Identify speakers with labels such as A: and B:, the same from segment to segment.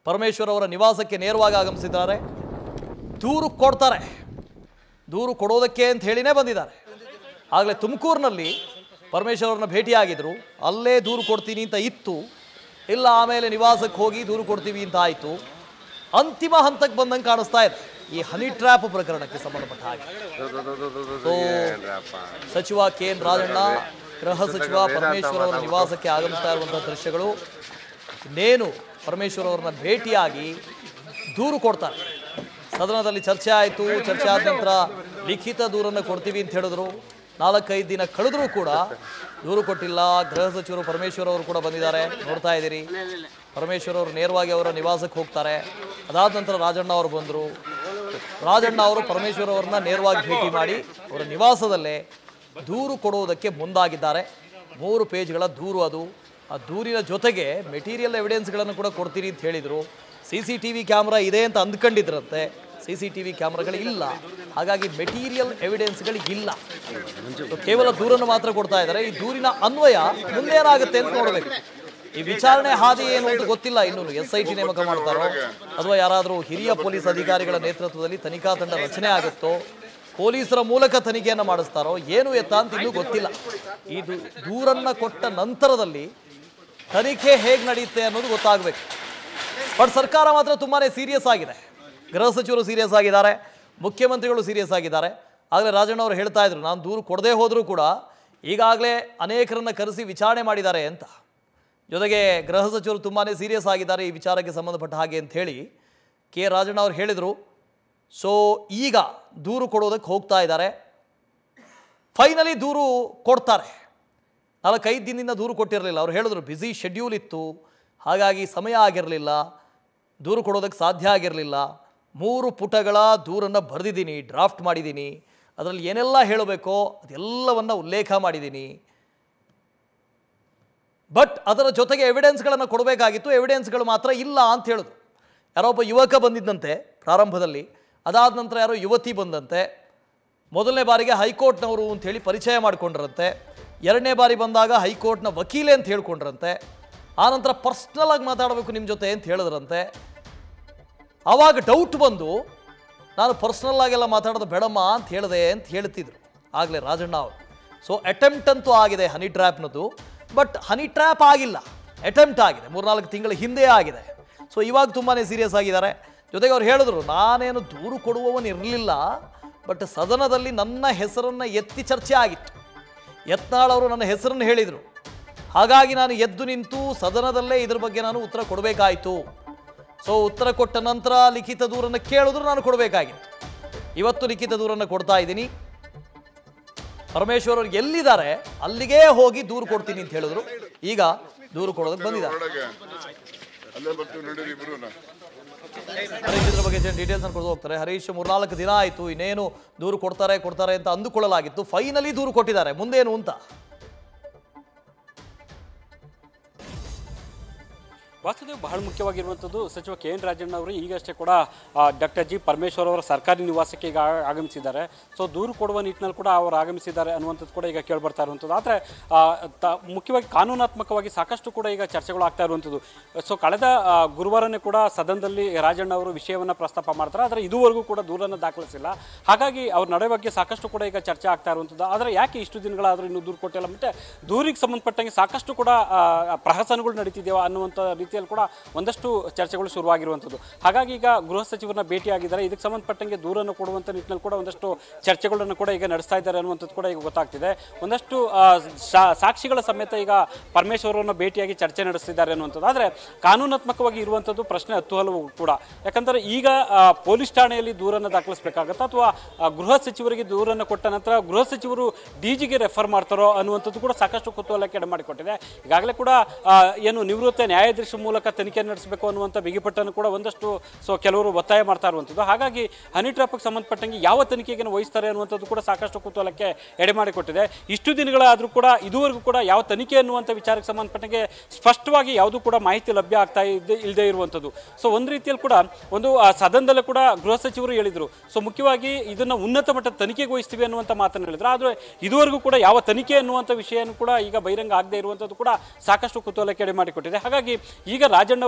A: ಪರಮೇಶ್ವರ್ ಅವರ ನಿವಾಸಕ್ಕೆ ನೇರವಾಗಿ ಆಗಮಿಸಿದ್ದಾರೆ. ದೂರು ಕೊಡ್ತಾರೆ, ದೂರು ಕೊಡೋದಕ್ಕೆ ಅಂತ ಹೇಳಿನೇ ಬಂದಿದ್ದಾರೆ. ಆಗಲೇ ತುಮಕೂರಿನಲ್ಲಿ ಪರಮೇಶ್ವರ್ ಅವ್ರನ್ನ ಭೇಟಿಯಾಗಿದ್ರು, ಅಲ್ಲೇ ದೂರು ಕೊಡ್ತೀನಿ ಅಂತ ಇತ್ತು. ಇಲ್ಲ, ಆಮೇಲೆ ನಿವಾಸಕ್ಕೆ ಹೋಗಿ ದೂರು ಕೊಡ್ತೀವಿ ಅಂತ ಆಯಿತು. ಅಂತಿಮ ಹಂತಕ್ಕೆ ಬಂದಂಗೆ ಕಾಣಿಸ್ತಾ ಇದೆ ಈ ಹನಿ ಟ್ರ್ಯಾಪ್ ಪ್ರಕರಣಕ್ಕೆ ಸಂಬಂಧಪಟ್ಟ ಹಾಗೆ. ಸಚಿವ ಕೆ.ಎನ್. ರಾಜಣ್ಣ, ಗೃಹ ಸಚಿವ ಪರಮೇಶ್ವರ್ ಅವರ ನಿವಾಸಕ್ಕೆ ಆಗಮಿಸ್ತಾ ಇರುವಂಥ ದೃಶ್ಯಗಳು. ಇನ್ನೇನು ಪರಮೇಶ್ವರ್ ಅವರನ್ನ ಭೇಟಿಯಾಗಿ ದೂರು ಕೊಡ್ತಾರೆ. ಸದನದಲ್ಲಿ ಚರ್ಚೆ ಆಯಿತು. ಚರ್ಚೆ ಆದ ನಂತರ ಲಿಖಿತ ದೂರನ್ನು ಕೊಡ್ತೀವಿ ಅಂತ ಹೇಳಿದ್ರು. 4-5 ದಿನ ಕಳೆದರೂ ಕೂಡ ದೂರು ಕೊಟ್ಟಿಲ್ಲ. ಗೃಹ ಸಚಿವರು ಪರಮೇಶ್ವರ್ ಅವರು ಕೂಡ ಬಂದಿದ್ದಾರೆ, ನೋಡ್ತಾ ಇದ್ದೀರಿ. ಪರಮೇಶ್ವರ್ ಅವರು ನೇರವಾಗಿ ಅವರ ನಿವಾಸಕ್ಕೆ ಹೋಗ್ತಾರೆ. ಅದಾದ ನಂತರ ರಾಜಣ್ಣ ಅವರು ಬಂದರು. ರಾಜಣ್ಣ ಅವರು ಪರಮೇಶ್ವರ್ ಅವರನ್ನ ನೇರವಾಗಿ ಭೇಟಿ ಮಾಡಿ ಅವರ ನಿವಾಸದಲ್ಲೇ ದೂರು ಕೊಡುವುದಕ್ಕೆ ಮುಂದಾಗಿದ್ದಾರೆ. 3 ಪೇಜ್ಗಳ ದೂರು ಅದು. ಆ ದೂರಿನ ಜೊತೆಗೆ ಮೆಟೀರಿಯಲ್ ಎವಿಡೆನ್ಸ್ಗಳನ್ನು ಕೂಡ ಕೊಡ್ತೀನಿ ಅಂತ ಹೇಳಿದರು. CCTV ಕ್ಯಾಮ್ರಾ ಇದೆ ಅಂತ ಅಂದ್ಕೊಂಡಿದ್ರಂತೆ. CCTV ಕ್ಯಾಮ್ರಾಗಳಿಲ್ಲ, ಹಾಗಾಗಿ ಮೆಟೀರಿಯಲ್ ಎವಿಡೆನ್ಸ್ಗಳಿಲ್ಲ. ಕೇವಲ ದೂರನ್ನು ಮಾತ್ರ ಕೊಡ್ತಾ ಇದ್ದಾರೆ. ಈ ದೂರಿನ ಅನ್ವಯ ಮುಂದೇನಾಗುತ್ತೆ ಅಂತ ನೋಡಬೇಕು. ಈ ವಿಚಾರಣೆ ಹಾದಿ ಏನು ಅಂತ ಗೊತ್ತಿಲ್ಲ. ಇನ್ನೂ SIT ನೇಮಕ ಮಾಡ್ತಾರೋ ಅಥವಾ ಯಾರಾದರೂ ಹಿರಿಯ ಪೊಲೀಸ್ ಅಧಿಕಾರಿಗಳ ನೇತೃತ್ವದಲ್ಲಿ ತನಿಖಾ ತಂಡ ರಚನೆ ಆಗುತ್ತೋ, ಪೊಲೀಸರ ಮೂಲಕ ತನಿಖೆಯನ್ನು ಮಾಡಿಸ್ತಾರೋ ಏನು ಎತ್ತ ಅಂತ ಇನ್ನೂ ಗೊತ್ತಿಲ್ಲ. ಈ ದೂರನ್ನು ಕೊಟ್ಟ ನಂತರದಲ್ಲಿ ತನಿಖೆ ಹೇಗೆ ನಡೆಯುತ್ತೆ ಅನ್ನೋದು ಗೊತ್ತಾಗಬೇಕು. ಬಟ್ ಸರ್ಕಾರ ಮಾತ್ರ ತುಂಬಾ ಸೀರಿಯಸ್ ಆಗಿದೆ. ಗೃಹ ಸಚಿವರು ಸೀರಿಯಸ್ ಆಗಿದ್ದಾರೆ, ಮುಖ್ಯಮಂತ್ರಿಗಳು ಸೀರಿಯಸ್ ಆಗಿದ್ದಾರೆ. ಆಗಲೇ ರಾಜಣ್ಣ ಅವರು ಹೇಳ್ತಾ ಇದ್ರು, ನಾನು ದೂರು ಕೊಡದೇ ಹೋದರೂ ಕೂಡ ಈಗಾಗಲೇ ಅನೇಕರನ್ನು ಕರೆಸಿ ವಿಚಾರಣೆ ಮಾಡಿದ್ದಾರೆ ಅಂತ. ಜೊತೆಗೆ ಗೃಹ ಸಚಿವರು ತುಂಬಾ ಸೀರಿಯಸ್ ಆಗಿದ್ದಾರೆ ಈ ವಿಚಾರಕ್ಕೆ ಸಂಬಂಧಪಟ್ಟ ಹಾಗೆ ಅಂತ ಹೇಳಿ ಕೆ ರಾಜಣ್ಣ ಅವರು ಹೇಳಿದರು. ಸೊ ಈಗ ದೂರು ಕೊಡೋದಕ್ಕೆ ಹೋಗ್ತಾ ಇದ್ದಾರೆ. ಫೈನಲಿ ದೂರು ಕೊಡ್ತಾರೆ. 4-5 ದಿನದಿಂದ ದೂರು ಕೊಟ್ಟಿರಲಿಲ್ಲ. ಅವ್ರು ಹೇಳಿದ್ರು ಬ್ಯುಸಿ ಶೆಡ್ಯೂಲ್ ಇತ್ತು, ಹಾಗಾಗಿ ಸಮಯ ಆಗಿರಲಿಲ್ಲ, ದೂರು ಕೊಡೋದಕ್ಕೆ ಸಾಧ್ಯ ಆಗಿರಲಿಲ್ಲ. 3 ಪುಟಗಳ ದೂರನ್ನು ಬರೆದಿದ್ದೀನಿ, ಡ್ರಾಫ್ಟ್ ಮಾಡಿದ್ದೀನಿ. ಅದರಲ್ಲಿ ಏನೆಲ್ಲ ಹೇಳಬೇಕೋ ಅದೆಲ್ಲವನ್ನು ಉಲ್ಲೇಖ ಮಾಡಿದ್ದೀನಿ. ಬಟ್ ಅದರ ಜೊತೆಗೆ ಎವಿಡೆನ್ಸ್ಗಳನ್ನು ಕೊಡಬೇಕಾಗಿತ್ತು, ಎವಿಡೆನ್ಸ್ಗಳು ಮಾತ್ರ ಇಲ್ಲ ಅಂತ ಹೇಳಿದ್ರು. ಯಾರೋ ಒಬ್ಬ ಯುವಕ ಬಂದಿದ್ದಂತೆ ಪ್ರಾರಂಭದಲ್ಲಿ, ಅದಾದ ನಂತರ ಯಾರೋ ಯುವತಿ ಬಂದಂತೆ. ಮೊದಲನೇ ಬಾರಿಗೆ ಹೈಕೋರ್ಟ್ನವರು ಅಂಥೇಳಿ ಪರಿಚಯ ಮಾಡಿಕೊಂಡ್ರಂತೆ. 2ನೇ ಬಾರಿ ಬಂದಾಗ ಹೈಕೋರ್ಟ್ನ ವಕೀಲೆ ಅಂತ ಹೇಳ್ಕೊಂಡ್ರಂತೆ. ಆನಂತರ ಪರ್ಸ್ನಲ್ ಆಗಿ ಮಾತಾಡಬೇಕು ನಿಮ್ಮ ಜೊತೆ ಅಂತ ಹೇಳಿದ್ರಂತೆ. ಆವಾಗ ಡೌಟ್ ಬಂದು ನಾನು ಪರ್ಸ್ನಲ್ ಆಗೆಲ್ಲ ಮಾತಾಡೋದು ಬೇಡಮ್ಮ ಅಂತ ಹೇಳಿದೆ ಅಂತ ಹೇಳ್ತಿದ್ರು ಆಗಲೇ ರಾಜಣ್ಣ ಅವರು. ಸೊ ಅಟೆಂಪ್ಟ್ ಅಂತೂ ಆಗಿದೆ ಹನಿ ಟ್ರ್ಯಾಪ್ನದು, ಬಟ್ ಹನಿ ಟ್ರ್ಯಾಪ್ ಆಗಿಲ್ಲ, ಅಟೆಂಪ್ಟ್ ಆಗಿದೆ. 3-4 ತಿಂಗಳ ಹಿಂದೆ ಆಗಿದೆ. ಸೊ ಇವಾಗ ತುಂಬಾ ಸೀರಿಯಸ್ ಆಗಿದ್ದಾರೆ. ಜೊತೆಗೆ ಅವ್ರು ಹೇಳಿದ್ರು, ನಾನೇನು ದೂರು ಕೊಡುವವನು ಇರಲಿಲ್ಲ, ಬಟ್ ಸದನದಲ್ಲಿ ನನ್ನ ಹೆಸರನ್ನು ಎತ್ತಿ ಚರ್ಚೆ ಆಗಿತ್ತು. ಯತ್ನಾಳ್ ಅವರು ನನ್ನ ಹೆಸರನ್ನು ಹೇಳಿದರು, ಹಾಗಾಗಿ ನಾನು ಎದ್ದು ನಿಂತು ಸದನದಲ್ಲೇ ಇದ್ರ ಬಗ್ಗೆ ನಾನು ಉತ್ತರ ಕೊಡಬೇಕಾಯಿತು. ಸೊ ಉತ್ತರ ಕೊಟ್ಟ ನಂತರ ಲಿಖಿತ ದೂರನ್ನು ಕೇಳಿದ್ರು ನಾನು ಕೊಡಬೇಕಾಗಿತ್ತು. ಇವತ್ತು ಲಿಖಿತ ದೂರನ್ನು ಕೊಡ್ತಾ ಇದ್ದೀನಿ. ಪರಮೇಶ್ವರ್ ಅವರು ಎಲ್ಲಿದ್ದಾರೆ ಅಲ್ಲಿಗೆ ಹೋಗಿ ದೂರು ಕೊಡ್ತೀನಿ ಅಂತ ಹೇಳಿದ್ರು. ಈಗ ದೂರು ಕೊಡೋದಕ್ಕೆ ಬಂದಿದ್ದಾರೆ. ಹರೀಶ್ ಇದ್ರ ಬಗ್ಗೆ ಡೀಟೇಲ್ಸ್ ಅನ್ನು ಕೊಡ್ದು ಹೋಗ್ತಾರೆ. ಹರೀಶ್, 3-4 ದಿನ ಆಯಿತು, ಇನ್ನೇನು ದೂರು ಕೊಡ್ತಾರೆ ಅಂತ ಅಂದುಕೊಳ್ಳಲಾಗಿತ್ತು. ಫೈನಲಿ ದೂರು ಕೊಟ್ಟಿದ್ದಾರೆ, ಮುಂದೇನು ಅಂತ?
B: ವಾಸ್ತುದೇವ್, ಬಹಳ ಮುಖ್ಯವಾಗಿರುವಂಥದ್ದು ಸಚಿವ ಕೆ.ಎನ್. ರಾಜಣ್ಣ ಅವರು ಈಗಷ್ಟೇ ಕೂಡ ಡಾಕ್ಟರ್ ಜಿ ಪರಮೇಶ್ವರ್ ಅವರ ಸರ್ಕಾರಿ ನಿವಾಸಕ್ಕೆ ಈಗ ಆಗಮಿಸಿದ್ದಾರೆ. ಸೊ ದೂರು ಕೊಡುವ ನಿಟ್ಟಿನಲ್ಲಿ ಕೂಡ ಅವರು ಆಗಮಿಸಿದ್ದಾರೆ ಅನ್ನುವಂಥದ್ದು ಕೂಡ ಈಗ ಕೇಳಿಬರ್ತಾ ಇರುವಂಥದ್ದು. ಆದರೆ ಮುಖ್ಯವಾಗಿ ಕಾನೂನಾತ್ಮಕವಾಗಿ ಸಾಕಷ್ಟು ಕೂಡ ಈಗ ಚರ್ಚೆಗಳು ಆಗ್ತಾ ಇರುವಂಥದ್ದು. ಸೊ ಕಳೆದ ಗುರುವಾರನೇ ಕೂಡ ಸದನದಲ್ಲಿ ರಾಜಣ್ಣ ಅವರು ವಿಷಯವನ್ನು ಪ್ರಸ್ತಾಪ ಮಾಡ್ತಾರೆ, ಆದರೆ ಇದುವರೆಗೂ ಕೂಡ ದೂರನ್ನು ದಾಖಲಿಸಿಲ್ಲ. ಹಾಗಾಗಿ ಅವ್ರ ನಡೆ ಬಗ್ಗೆ ಸಾಕಷ್ಟು ಕೂಡ ಈಗ ಚರ್ಚೆ ಆಗ್ತಾ ಇರುವಂಥದ್ದು. ಆದರೆ ಯಾಕೆ ಇಷ್ಟು ದಿನಗಳಾದರೂ ಇನ್ನೂ ದೂರು ಕೊಟ್ಟಿಲ್ಲ, ಮತ್ತು ದೂರಿಗೆ ಸಂಬಂಧಪಟ್ಟಂಗೆ ಸಾಕಷ್ಟು ಕೂಡ ಪ್ರಹಸನಗಳು ನಡೀತಿದ್ದೇವೆ ಅನ್ನುವಂಥ ರೀತಿಯಲ್ಲಿ ಕೂಡ ಒಂದಷ್ಟು ಚರ್ಚೆಗಳು ಶುರುವಾಗಿರುವಂಥದ್ದು. ಹಾಗಾಗಿ ಈಗ ಗೃಹ ಸಚಿವರನ್ನ ಭೇಟಿಯಾಗಿದ್ದಾರೆ. ಇದಕ್ಕೆ ಸಂಬಂಧಪಟ್ಟಂಗೆ ದೂರನ್ನು ಕೊಡುವಂಥ ನಿಟ್ಟಿನಲ್ಲಿ ಕೂಡ ಒಂದಷ್ಟು ಚರ್ಚೆಗಳನ್ನು ಕೂಡ ಈಗ ನಡೆಸ್ತಾ ಇದ್ದಾರೆ ಅನ್ನುವಂಥದ್ದು ಕೂಡ ಈಗ ಗೊತ್ತಾಗ್ತಿದೆ. ಒಂದಷ್ಟು ಸಾಕ್ಷಿಗಳ ಸಮೇತ ಈಗ ಪರಮೇಶ್ವರ್ ಅವರನ್ನು ಭೇಟಿಯಾಗಿ ಚರ್ಚೆ ನಡೆಸ್ತಿದ್ದಾರೆ ಅನ್ನುವಂಥದ್ದು. ಆದರೆ ಕಾನೂನಾತ್ಮಕವಾಗಿ ಇರುವಂಥದ್ದು ಪ್ರಶ್ನೆ ಹತ್ತು ಹಲವು ಕೂಡ. ಯಾಕಂದರೆ ಈಗ ಪೊಲೀಸ್ ಠಾಣೆಯಲ್ಲಿ ದೂರನ್ನು ದಾಖಲಿಸಬೇಕಾಗತ್ತಾ, ಅಥವಾ ಗೃಹ ಸಚಿವರಿಗೆ ದೂರನ್ನು ಕೊಟ್ಟ ನಂತರ ಗೃಹ ಸಚಿವರು DGಗೆ ರೆಫರ್ ಮಾಡ್ತಾರೋ ಅನ್ನುವಂಥದ್ದು ಕೂಡ ಸಾಕಷ್ಟು ಕುತೂಹಲಕ್ಕೆ ಎಡೆ ಮಾಡಿಕೊಟ್ಟಿದೆ. ಈಗಾಗಲೇ ಕೂಡ ಏನು ನಿವೃತ್ತ ನ್ಯಾಯಾಧೀಶ ಮೂಲಕ ತನಿಖೆ ನಡೆಸಬೇಕು ಅನ್ನುವಂಥ ಬಿಗಿಪಟ್ಟನ್ನು ಕೂಡ ಒಂದಷ್ಟು ಕೆಲವರು ಒತ್ತಾಯ ಮಾಡ್ತಾ ಇರುವಂಥದ್ದು. ಹಾಗಾಗಿ ಹನಿ ಟ್ರ್ಯಾಪ್ಗೆ ಸಂಬಂಧಪಟ್ಟಂಗೆ ಯಾವ ತನಿಖೆಗೆ ವಹಿಸ್ತಾರೆ ಅನ್ನುವಂಥದ್ದು ಕೂಡ ಸಾಕಷ್ಟು ಕುತೂಹಲಕ್ಕೆ ಎಡೆ ಮಾಡಿಕೊಟ್ಟಿದೆ. ಇಷ್ಟು ದಿನಗಳಾದರೂ ಕೂಡ ಇದುವರೆಗೂ ಕೂಡ ಯಾವ ತನಿಖೆ ಅನ್ನುವಂಥ ವಿಚಾರಕ್ಕೆ ಸಂಬಂಧಪಟ್ಟಂಗೆ ಸ್ಪಷ್ಟವಾಗಿ ಯಾವುದೂ ಕೂಡ ಮಾಹಿತಿ ಲಭ್ಯ ಆಗ್ತಾ ಇಲ್ಲದೆ ಇರುವಂಥದ್ದು. ಸೊ ಒಂದು ರೀತಿಯಲ್ಲಿ ಕೂಡ ಒಂದು ಸದನದಲ್ಲೂ ಕೂಡ ಗೃಹ ಸಚಿವರು ಹೇಳಿದರು, ಸೊ ಮುಖ್ಯವಾಗಿ ಇದನ್ನು ಉನ್ನತ ಮಟ್ಟದ ತನಿಖೆಗೆ ವಹಿಸ್ತೀವಿ ಅನ್ನುವಂಥ ಮಾತನ್ನು ಹೇಳಿದ್ರು. ಆದರೆ ಇದುವರೆಗೂ ಕೂಡ ಯಾವ ತನಿಖೆ ಅನ್ನುವಂಥ ವಿಷಯನೂ ಕೂಡ ಈಗ ಬಹಿರಂಗ ಆಗದೆ ಇರುವಂಥದ್ದು ಕೂಡ ಸಾಕಷ್ಟು ಕುತೂಹಲಕ್ಕೆ ಎಡೆ ಮಾಡಿಕೊಟ್ಟಿದೆ. ಹಾಗಾಗಿ ಈಗ ರಾಜಣ್ಣ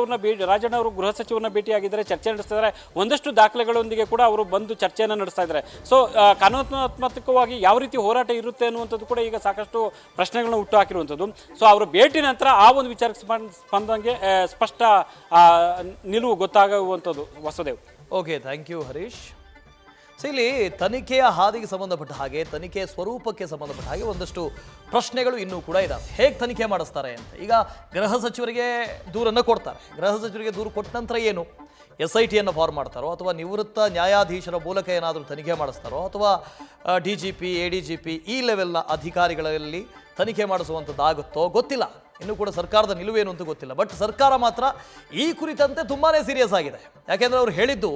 B: ಅವರು ಗೃಹ ಸಚಿವರನ್ನ ಭೇಟಿಯಾಗಿದ್ದಾರೆ, ಚರ್ಚೆ ನಡೆಸ್ತಿದ್ದಾರೆ. ಒಂದಷ್ಟು ದಾಖಲೆಗಳೊಂದಿಗೆ ಕೂಡ ಅವರು ಬಂದು ಚರ್ಚೆಯನ್ನು ನಡೆಸ್ತಾ ಇದ್ದಾರೆ. ಸೊ ಕಾನೂನಾತ್ಮಕವಾಗಿ ಯಾವ ರೀತಿ ಹೋರಾಟ ಇರುತ್ತೆ ಅನ್ನುವಂಥದ್ದು ಕೂಡ ಈಗ ಸಾಕಷ್ಟು ಪ್ರಶ್ನೆಗಳನ್ನ ಹುಟ್ಟು ಹಾಕಿರುವಂಥದ್ದು. ಸೊ ಅವರ ಭೇಟಿ ನಂತರ ಆ ಒಂದು ವಿಚಾರಕ್ಕೆ ಸ್ಪಂದಂಗೆ ಸ್ಪಷ್ಟ ನಿಲುವು ಗೊತ್ತಾಗುವಂಥದ್ದು. Vasudev.
A: Okay, thank you Harish. So ಇಲ್ಲಿ ತನಿಖೆಯ ಹಾದಿಗೆ ಸಂಬಂಧಪಟ್ಟ ಹಾಗೆ, ತನಿಖೆಯ ಸ್ವರೂಪಕ್ಕೆ ಸಂಬಂಧಪಟ್ಟ ಹಾಗೆ ಒಂದಷ್ಟು ಪ್ರಶ್ನೆಗಳು ಇನ್ನೂ ಕೂಡ ಇದ್ದಾವೆ. ಹೇಗೆ ತನಿಖೆ ಮಾಡಿಸ್ತಾರೆ ಅಂತ. ಈಗ ಗೃಹ ಸಚಿವರಿಗೆ ದೂರನ್ನು ಕೊಡ್ತಾರೆ. ಗೃಹ ಸಚಿವರಿಗೆ ದೂರು ಕೊಟ್ಟ ನಂತರ ಏನು SIT ಫಾರ್ಮ್ ಮಾಡ್ತಾರೋ, ಅಥವಾ ನಿವೃತ್ತ ನ್ಯಾಯಾಧೀಶರ ಮೂಲಕ ಏನಾದರೂ ತನಿಖೆ ಮಾಡಿಸ್ತಾರೋ, ಅಥವಾ DGP ADGP ಈ ಲೆವೆಲ್ನ ಅಧಿಕಾರಿಗಳಲ್ಲಿ ತನಿಖೆ ಮಾಡಿಸುವಂಥದ್ದಾಗುತ್ತೋ ಗೊತ್ತಿಲ್ಲ. ಇನ್ನೂ ಕೂಡ ಸರ್ಕಾರದ ನಿಲುವೇನು ಅಂತ ಗೊತ್ತಿಲ್ಲ. ಬಟ್ ಸರ್ಕಾರ ಮಾತ್ರ ಈ ಕುರಿತಂತೆ ತುಂಬಾ ಸೀರಿಯಸ್ ಆಗಿದೆ. ಯಾಕೆಂದರೆ ಅವ್ರು ಹೇಳಿದ್ದು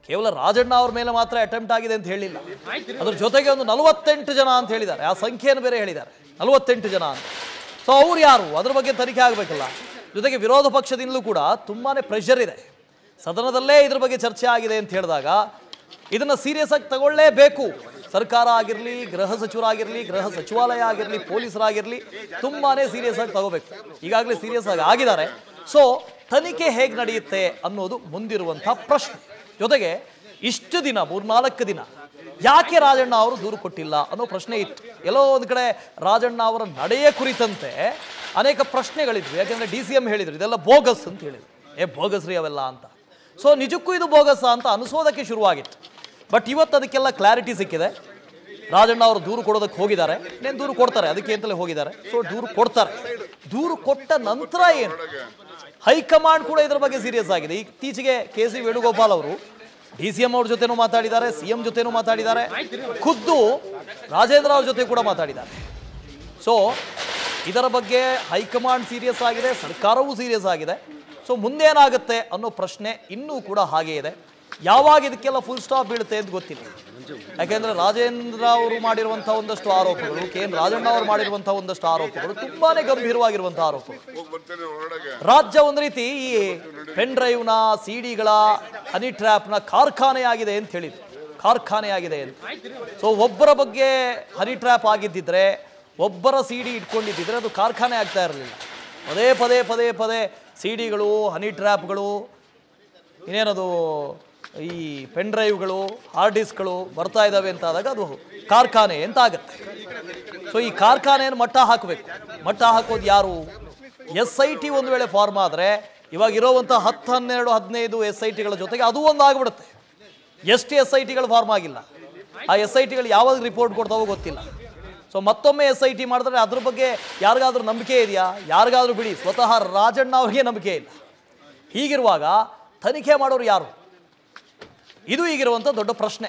A: ಕೇವಲ ರಾಜಣ್ಣ ಅವ್ರ ಮೇಲೆ ಮಾತ್ರ ಅಟೆಂಪ್ಟ್ ಆಗಿದೆ ಅಂತ ಹೇಳಿಲ್ಲ, ಅದ್ರ ಜೊತೆಗೆ ಒಂದು 48 ಜನ ಅಂತ ಹೇಳಿದ್ದಾರೆ. ಆ ಸಂಖ್ಯೆಯನ್ನು ಬೇರೆ ಹೇಳಿದ್ದಾರೆ, 48 ಜನ ಅಂತ. ಸೊ ಅವ್ರು ಯಾರು, ಅದ್ರ ಬಗ್ಗೆ ತನಿಖೆ ಆಗಬೇಕಲ್ಲ. ಜೊತೆಗೆ ವಿರೋಧ ಪಕ್ಷದಿಂದಲೂ ಕೂಡ ತುಂಬಾ ಪ್ರೆಷರ್ ಇದೆ. ಸದನದಲ್ಲೇ ಇದ್ರ ಬಗ್ಗೆ ಚರ್ಚೆ ಆಗಿದೆ ಅಂತ ಹೇಳಿದಾಗ ಇದನ್ನು ಸೀರಿಯಸ್ ಆಗಿ ತಗೊಳ್ಳೇಬೇಕು. ಸರ್ಕಾರ ಆಗಿರಲಿ, ಗೃಹ ಸಚಿವರಾಗಿರಲಿ, ಗೃಹ ಸಚಿವಾಲಯ ಆಗಿರಲಿ, ಪೊಲೀಸರಾಗಿರಲಿ ತುಂಬಾ ಸೀರಿಯಸ್ ಆಗಿ ತಗೋಬೇಕು. ಈಗಾಗಲೇ ಸೀರಿಯಸ್ ಆಗಿ ಆಗಿದ್ದಾರೆ. ಸೊ ತನಿಖೆ ಹೇಗೆ ನಡೆಯುತ್ತೆ ಅನ್ನೋದು ಮುಂದಿರುವಂಥ ಪ್ರಶ್ನೆ. ಜೊತೆಗೆ ಇಷ್ಟು ದಿನ 3-4 ದಿನ ಯಾಕೆ ರಾಜಣ್ಣ ಅವರು ದೂರು ಕೊಟ್ಟಿಲ್ಲ ಅನ್ನೋ ಪ್ರಶ್ನೆ ಇತ್ತು. ಎಲ್ಲೋ ಒಂದು ಕಡೆ ರಾಜಣ್ಣ ಅವರ ನಡೆಯ ಕುರಿತಂತೆ ಅನೇಕ ಪ್ರಶ್ನೆಗಳಿದ್ವು. ಯಾಕೆಂದರೆ DCM ಹೇಳಿದರು ಇದೆಲ್ಲ ಬೋಗಸ್ ಅಂತ ಹೇಳಿದರು. ಬೋಗಸ್ ರೀ ಅವೆಲ್ಲ ಅಂತ. ಸೊ ನಿಜಕ್ಕೂ ಇದು ಬೋಗಸ್ ಅಂತ ಅನಿಸೋದಕ್ಕೆ ಶುರುವಾಗಿತ್ತು. ಬಟ್ ಇವತ್ತು ಅದಕ್ಕೆಲ್ಲ ಕ್ಲಾರಿಟಿ ಸಿಕ್ಕಿದೆ. ರಾಜಣ್ಣ ಅವರು ದೂರು ಕೊಡೋದಕ್ಕೆ ಹೋಗಿದ್ದಾರೆ, ಇನ್ನೇನು ದೂರು ಕೊಡ್ತಾರೆ, ಅದಕ್ಕೆ ಅಂತಲೇ ಹೋಗಿದ್ದಾರೆ. ಸೊ ದೂರು ಕೊಡ್ತಾರೆ. ದೂರು ಕೊಟ್ಟ ನಂತರ ಏನು, ಹೈಕಮಾಂಡ್ ಕೂಡ ಇದರ ಬಗ್ಗೆ ಸೀರಿಯಸ್ ಆಗಿದೆ. ಇತ್ತೀಚೆಗೆ KC ವೇಣುಗೋಪಾಲ್ ಅವರು DCM ಅವ್ರ ಜೊತೆನೂ ಮಾತಾಡಿದ್ದಾರೆ, CM ಜೊತೆನೂ ಮಾತಾಡಿದ್ದಾರೆ, ಖುದ್ದು ರಾಜೇಂದ್ರ ಅವ್ರ ಜೊತೆ ಕೂಡ ಮಾತಾಡಿದ್ದಾರೆ. ಸೊ ಇದರ ಬಗ್ಗೆ ಹೈಕಮಾಂಡ್ ಸೀರಿಯಸ್ ಆಗಿದೆ, ಸರ್ಕಾರವೂ ಸೀರಿಯಸ್ ಆಗಿದೆ. ಸೊ ಮುಂದೇನಾಗುತ್ತೆ ಅನ್ನೋ ಪ್ರಶ್ನೆ ಇನ್ನೂ ಕೂಡ ಹಾಗೇ ಇದೆ. ಯಾವಾಗ ಇದಕ್ಕೆಲ್ಲ ಫುಲ್ ಸ್ಟಾಪ್ ಬೀಳುತ್ತೆ ಅಂತ ಗೊತ್ತಿಲ್ಲ. ಯಾಕೆಂದರೆ ರಾಜೇಂದ್ರ ಅವರು ಮಾಡಿರುವಂಥ ಒಂದಷ್ಟು ಆರೋಪಗಳು, KN ರಾಜಣ್ಣ ಅವರು ಮಾಡಿರುವಂಥ ಒಂದಷ್ಟು ಆರೋಪಗಳು ತುಂಬಾ ಗಂಭೀರವಾಗಿರುವಂಥ ಆರೋಪಗಳು. ರಾಜ್ಯ ಒಂದು ರೀತಿ ಈ ಪೆನ್ ಡ್ರೈವ್ನ CDಗಳ ಹನಿ ಟ್ರ್ಯಾಪ್ನ ಕಾರ್ಖಾನೆಯಾಗಿದೆ ಅಂತ ಹೇಳಿದ್ರು. ಕಾರ್ಖಾನೆಯಾಗಿದೆ ಅಂತ. ಸೊ ಒಬ್ಬರ ಬಗ್ಗೆ ಹನಿ ಟ್ರ್ಯಾಪ್ ಆಗಿದ್ದಿದ್ರೆ, ಒಬ್ಬರ CD ಇಟ್ಕೊಂಡಿದ್ದಿದ್ರೆ ಅದು ಕಾರ್ಖಾನೆ ಆಗ್ತಾ ಇರಲಿಲ್ಲ. ಪದೇ CDಗಳು, ಹನಿ ಟ್ರ್ಯಾಪ್ಗಳು, ಇನ್ನೇನದು ಈ ಪೆನ್ ಡ್ರೈವ್ಗಳು, ಹಾರ್ಡ್ ಡಿಸ್ಕ್ಗಳು ಬರ್ತಾ ಇದ್ದಾವೆ ಅಂತ ಆದಾಗ ಅದು ಕಾರ್ಖಾನೆ ಅಂತ ಆಗುತ್ತೆ. ಸೊ ಈ ಕಾರ್ಖಾನೆಯನ್ನು ಮಟ್ಟ ಹಾಕಬೇಕು. ಮಟ್ಟ ಹಾಕೋದು ಯಾರು? SIT ಒಂದು ವೇಳೆ ಫಾರ್ಮ್ ಆದರೆ ಇವಾಗ ಇರೋವಂಥ 10, 12, 15 SITಗಳ ಜೊತೆಗೆ ಅದು ಒಂದು ಆಗಿಬಿಡುತ್ತೆ. ಎಷ್ಟು SITಗಳು ಫಾರ್ಮ್ ಆಗಿಲ್ಲ. ಆ SITಗಳು ಯಾವಾಗ ರಿಪೋರ್ಟ್ ಕೊಡ್ತಾವೋ ಗೊತ್ತಿಲ್ಲ. ಸೊ ಮತ್ತೊಮ್ಮೆ SIT ಮಾಡಿದ್ರೆ ಅದ್ರ ಬಗ್ಗೆ ಯಾರಿಗಾದ್ರೂ ನಂಬಿಕೆ ಇದೆಯಾ? ಯಾರಿಗಾದ್ರೂ ಬಿಡಿ, ಸ್ವತಃ ರಾಜಣ್ಣ ಅವ್ರಿಗೆ ನಂಬಿಕೆ ಇಲ್ಲ. ಹೀಗಿರುವಾಗ ತನಿಖೆ ಮಾಡೋರು ಯಾರು? ಇದು ಈಗಿರುವಂಥ ದೊಡ್ಡ ಪ್ರಶ್ನೆ.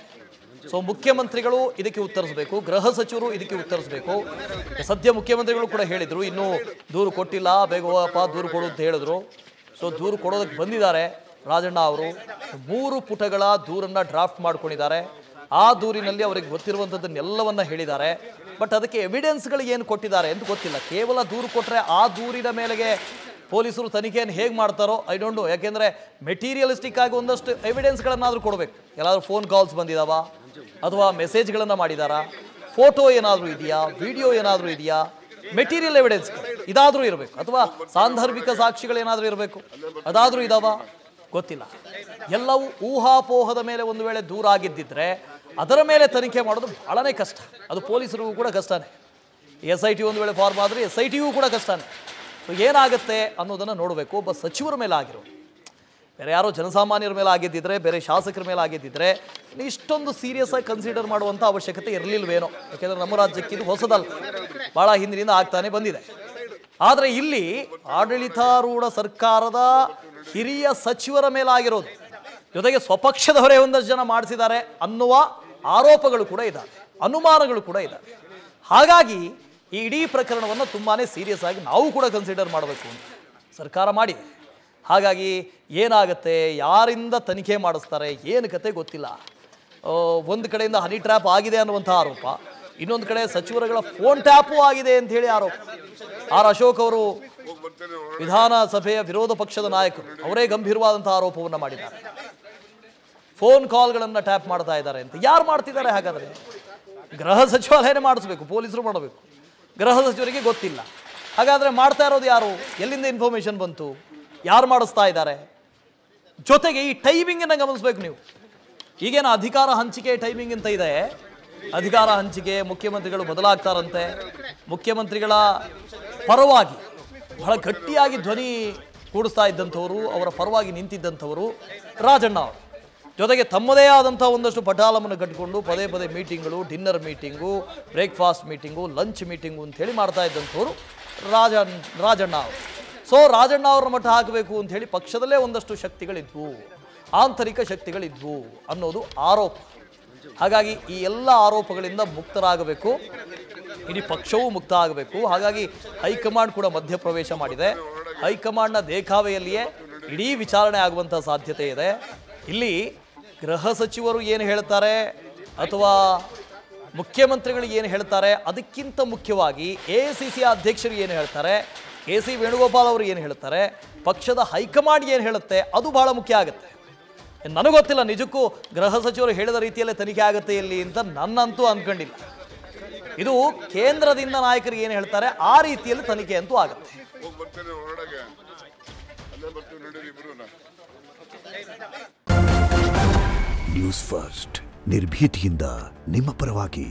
A: ಸೊ ಮುಖ್ಯಮಂತ್ರಿಗಳು ಇದಕ್ಕೆ ಉತ್ತರಿಸಬೇಕು, ಗೃಹ ಸಚಿವರು ಇದಕ್ಕೆ ಉತ್ತರಿಸಬೇಕು. ಸದ್ಯ ಮುಖ್ಯಮಂತ್ರಿಗಳು ಕೂಡ ಹೇಳಿದರು, ಇನ್ನೂ ದೂರು ಕೊಟ್ಟಿಲ್ಲ, ಬೇಗ ಹೋಗಪ್ಪ ದೂರು ಕೊಡು ಅಂತ ಹೇಳಿದ್ರು. ಸೊ ದೂರು ಕೊಡೋದಕ್ಕೆ ಬಂದಿದ್ದಾರೆ ರಾಜಣ್ಣ ಅವರು. 3 ಪುಟಗಳ ದೂರನ್ನು ಡ್ರಾಫ್ಟ್ ಮಾಡ್ಕೊಂಡಿದ್ದಾರೆ. ಆ ದೂರಿನಲ್ಲಿ ಅವರಿಗೆ ಗೊತ್ತಿರುವಂಥದ್ದನ್ನೆಲ್ಲವನ್ನ ಹೇಳಿದ್ದಾರೆ. ಬಟ್ ಅದಕ್ಕೆ ಎವಿಡೆನ್ಸ್ಗಳು ಏನು ಕೊಟ್ಟಿದ್ದಾರೆ ಅಂತ ಗೊತ್ತಿಲ್ಲ. ಕೇವಲ ದೂರು ಕೊಟ್ಟರೆ ಆ ದೂರಿನ ಮೇಲೆಗೆ ಪೊಲೀಸರು ತನಿಖೆಯನ್ನು ಹೇಗೆ ಮಾಡ್ತಾರೋ ಐ ಡೋಂಟ್ ನೋ. ಯಾಕೆಂದರೆ ಮೆಟೀರಿಯಲಿಸ್ಟಿಕ್ ಆಗಿ ಒಂದಷ್ಟು ಎವಿಡೆನ್ಸ್ಗಳನ್ನಾದರೂ ಕೊಡಬೇಕು. ಎಲ್ಲಾದರೂ ಫೋನ್ ಕಾಲ್ಸ್ ಬಂದಿದ್ದಾವಾ, ಅಥವಾ ಮೆಸೇಜ್ಗಳನ್ನು ಮಾಡಿದಾರಾ, ಫೋಟೋ ಏನಾದರೂ ಇದೆಯಾ, ವಿಡಿಯೋ ಏನಾದರೂ ಇದೆಯಾ, ಮೆಟೀರಿಯಲ್ ಎವಿಡೆನ್ಸ್ ಇದಾದರೂ ಇರಬೇಕು. ಅಥವಾ ಸಾಂದರ್ಭಿಕ ಸಾಕ್ಷಿಗಳೇನಾದರೂ ಇರಬೇಕು, ಅದಾದರೂ ಇದಾವ ಗೊತ್ತಿಲ್ಲ. ಎಲ್ಲವೂ ಊಹಾಪೋಹದ ಮೇಲೆ ಒಂದು ವೇಳೆ ದೂರ ಆಗಿದ್ದಿದ್ರೆ ಅದರ ಮೇಲೆ ತನಿಖೆ ಮಾಡೋದು ಬಹಳನೇ ಕಷ್ಟ. ಅದು ಪೊಲೀಸರಿಗೂ ಕೂಡ ಕಷ್ಟನೇ. SIT ಒಂದು ವೇಳೆ ಫಾರ್ಮ್ ಆದರೆ SITಗೂ ಕೂಡ ಕಷ್ಟನೇ. ಸೊ ಏನಾಗುತ್ತೆ ಅನ್ನೋದನ್ನು ನೋಡಬೇಕು. ಒಬ್ಬ ಸಚಿವರ ಮೇಲೆ ಆಗಿರೋದು, ಬೇರೆ ಯಾರೋ ಜನಸಾಮಾನ್ಯರ ಮೇಲೆ ಆಗಿದ್ದಿದ್ರೆ, ಬೇರೆ ಶಾಸಕರ ಮೇಲೆ ಆಗಿದ್ದಿದ್ರೆ ಇಷ್ಟೊಂದು ಸೀರಿಯಸ್ ಆಗಿ ಕನ್ಸಿಡರ್ ಮಾಡುವಂಥ ಅವಶ್ಯಕತೆ ಇರಲಿಲ್ವೇನೋ. ಯಾಕೆಂದರೆ ನಮ್ಮ ರಾಜ್ಯಕ್ಕೆ ಇದು ಹೊಸದಲ್ಲ, ಭಾಳ ಹಿಂದಿನಿಂದ ಆಗ್ತಾನೆ ಬಂದಿದೆ. ಆದರೆ ಇಲ್ಲಿ ಆಡಳಿತಾರೂಢ ಸರ್ಕಾರದ ಹಿರಿಯ ಸಚಿವರ ಮೇಲಾಗಿರೋದು, ಜೊತೆಗೆ ಸ್ವಪಕ್ಷದವರೇ ಒಂದಷ್ಟು ಜನ ಮಾಡಿಸಿದ್ದಾರೆ ಅನ್ನುವ ಆರೋಪಗಳು ಕೂಡ ಇದ್ದಾವೆ, ಅನುಮಾನಗಳು ಕೂಡ ಇದ್ದಾವೆ. ಹಾಗಾಗಿ ಈ ಇಡೀ ಪ್ರಕರಣವನ್ನು ತುಂಬಾ ಸೀರಿಯಸ್ ಆಗಿ ನಾವು ಕೂಡ ಕನ್ಸಿಡರ್ ಮಾಡಬೇಕು ಅಂತ ಸರ್ಕಾರ ಮಾಡಿದೆ. ಹಾಗಾಗಿ ಏನಾಗುತ್ತೆ, ಯಾರಿಂದ ತನಿಖೆ ಮಾಡಿಸ್ತಾರೆ, ಏನು ಕತೆ ಗೊತ್ತಿಲ್ಲ. ಒಂದು ಕಡೆಯಿಂದ ಹನಿ ಟ್ರ್ಯಾಪ್ ಆಗಿದೆ ಅನ್ನುವಂಥ ಆರೋಪ, ಇನ್ನೊಂದು ಕಡೆ ಸಚಿವರುಗಳ ಫೋನ್ ಟ್ಯಾಪು ಆಗಿದೆ ಅಂತ ಹೇಳಿ ಆರೋಪ. ಆರ್ ಅಶೋಕ್ ಅವರು ವಿಧಾನಸಭೆಯ ವಿರೋಧ ಪಕ್ಷದ ನಾಯಕರು, ಅವರೇ ಗಂಭೀರವಾದಂಥ ಆರೋಪವನ್ನು ಮಾಡಿದ್ದಾರೆ. ಫೋನ್ ಕಾಲ್ಗಳನ್ನು ಟ್ಯಾಪ್ ಮಾಡ್ತಾ ಇದ್ದಾರೆ ಅಂತ. ಯಾರು ಮಾಡ್ತಿದ್ದಾರೆ ಹಾಗಾದರೆ? ಗೃಹ ಸಚಿವಾಲಯನೇ ಮಾಡಿಸ್ಬೇಕು, ಪೊಲೀಸರು ಮಾಡಬೇಕು. ಗೃಹ ಸಚಿವರಿಗೆ ಗೊತ್ತಿಲ್ಲ. ಹಾಗಾದರೆ ಮಾಡ್ತಾ ಇರೋದು ಯಾರು? ಎಲ್ಲಿಂದ ಇನ್ಫಾರ್ಮೇಷನ್ ಬಂತು? ಯಾರು ಮಾಡಿಸ್ತಾ ಇದ್ದಾರೆ? ಜೊತೆಗೆ ಈ ಟೈಮಿಂಗನ್ನು ಗಮನಿಸಬೇಕು ನೀವು. ಈಗೇನು ಅಧಿಕಾರ ಹಂಚಿಕೆ ಟೈಮಿಂಗ್ ಅಂತ ಇದೆ, ಅಧಿಕಾರ ಹಂಚಿಕೆ ಮುಖ್ಯಮಂತ್ರಿಗಳು ಬದಲಾಗ್ತಾರಂತೆ. ಮುಖ್ಯಮಂತ್ರಿಗಳ ಪರವಾಗಿ ಬಹಳ ಗಟ್ಟಿಯಾಗಿ ಧ್ವನಿ ಕೂಡಿಸ್ತಾ ಇದ್ದಂಥವರು, ಅವರ ಪರವಾಗಿ ನಿಂತಿದ್ದಂಥವರು ರಾಜಣ್ಣ ಅವರು. ಜೊತೆಗೆ ತಮ್ಮದೇ ಆದಂಥ ಒಂದಷ್ಟು ಪಟಾಲವನ್ನು ಕಟ್ಟಿಕೊಂಡು ಪದೇ ಪದೇ ಮೀಟಿಂಗ್ಗಳು, dinner meeting, breakfast meeting, lunch meeting ಅಂಥೇಳಿ ಮಾಡ್ತಾ ಇದ್ದಂಥವರು ರಾಜಣ್ಣ ಅವರು. ಸೊ ರಾಜಣ್ಣ ಅವ್ರನ್ನ ಮಟ್ಟ ಹಾಕಬೇಕು ಅಂಥೇಳಿ ಪಕ್ಷದಲ್ಲೇ ಒಂದಷ್ಟು ಶಕ್ತಿಗಳಿದ್ವು, ಆಂತರಿಕ ಶಕ್ತಿಗಳಿದ್ವು ಅನ್ನೋದು ಆರೋಪ. ಹಾಗಾಗಿ ಈ ಎಲ್ಲ ಆರೋಪಗಳಿಂದ ಮುಕ್ತರಾಗಬೇಕು, ಇಡೀ ಪಕ್ಷವೂ ಮುಕ್ತ ಆಗಬೇಕು. ಹಾಗಾಗಿ ಹೈಕಮಾಂಡ್ ಕೂಡ ಮಧ್ಯಪ್ರವೇಶ ಮಾಡಿದೆ. ಹೈಕಮಾಂಡ್ನ ದೇಖಾವೆಯಲ್ಲಿಯೇ ಇಡೀ ವಿಚಾರಣೆ ಆಗುವಂಥ ಸಾಧ್ಯತೆ ಇದೆ. ಇಲ್ಲಿ ಗೃಹ ಸಚಿವರು ಏನು ಹೇಳ್ತಾರೆ ಅಥವಾ ಮುಖ್ಯಮಂತ್ರಿಗಳು ಏನು ಹೇಳ್ತಾರೆ ಅದಕ್ಕಿಂತ ಮುಖ್ಯವಾಗಿ AICC ಅಧ್ಯಕ್ಷರು ಏನು ಹೇಳ್ತಾರೆ, KC ವೇಣುಗೋಪಾಲ್ ಅವರು ಏನು ಹೇಳ್ತಾರೆ, ಪಕ್ಷದ ಹೈಕಮಾಂಡ್ ಏನು ಹೇಳುತ್ತೆ, ಅದು ಬಹಳ ಮುಖ್ಯ ಆಗುತ್ತೆ. ನನಗೆ ಗೊತ್ತಿಲ್ಲ ನಿಜಕ್ಕೂ ಗೃಹ ಸಚಿವರು ಹೇಳಿದ ರೀತಿಯಲ್ಲೇ ತನಿಖೆ ಆಗುತ್ತೆ ಇಲ್ಲಿ ಅಂತ ನನ್ನಂತೂ ಅಂದ್ಕೊಂಡಿಲ್ಲ. ಇದು ಕೇಂದ್ರದಿಂದ ನಾಯಕರು ಏನು ಹೇಳ್ತಾರೆ ಆ ರೀತಿಯಲ್ಲಿ ತನಿಖೆ ಅಂತೂ ಆಗುತ್ತೆ.
C: ನ್ಯೂಸ್ ಫಸ್ಟ್ ನಿರ್ಭೀತಿಯಿಂದ ನಿಮ್ಮ ಪರವಾಗಿ.